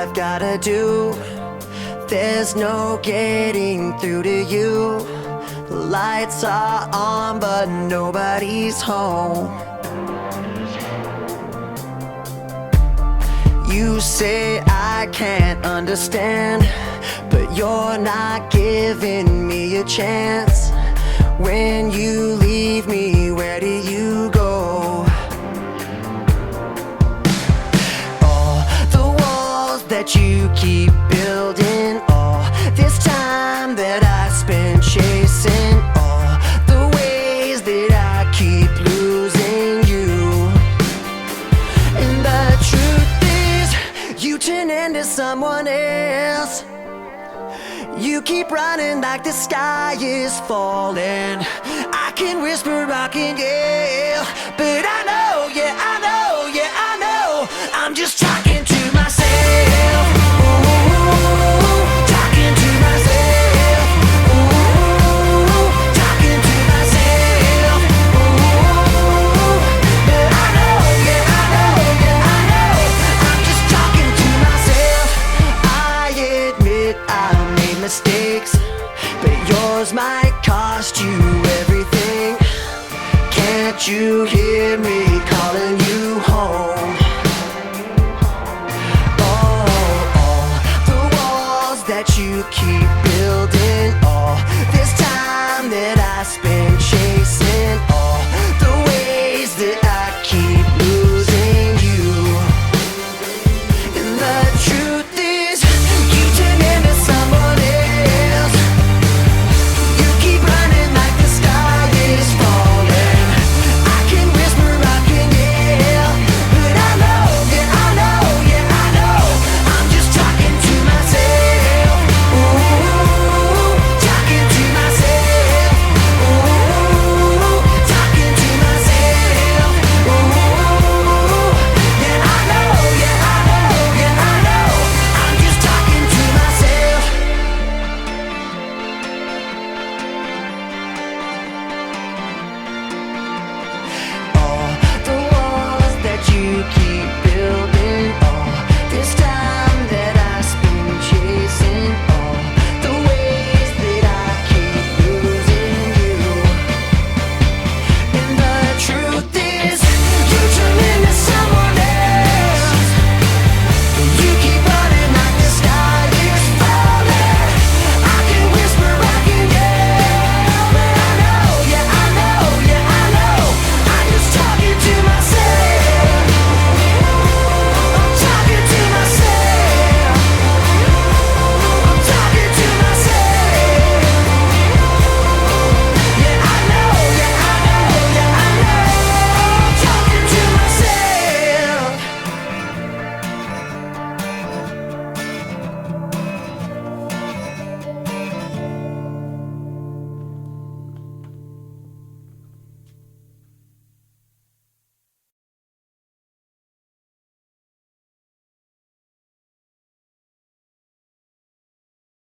I've gotta do. There's no getting through to you. The lights are on but nobody's home. You say I can't understand, but you're not giving me a chance. When you leave me, where do you go? All the walls that you keep building, all this time that I spent chasing, all the ways that I keep losing you. And the truth is, you turn into someone else. You keep running like the sky is falling. I can whisper, I can yell, but I know, yeah, I know, yeah, I know, I'm just talking to myself. Ooh, talking to myself. Ooh, talking to myself. Ooh, but I know, yeah, I know, yeah, I know, I'm just talking to myself. I admit I made mistakes, but yours might cost you everything. Can't you hear me calling you home? Oh, all the walls that you keep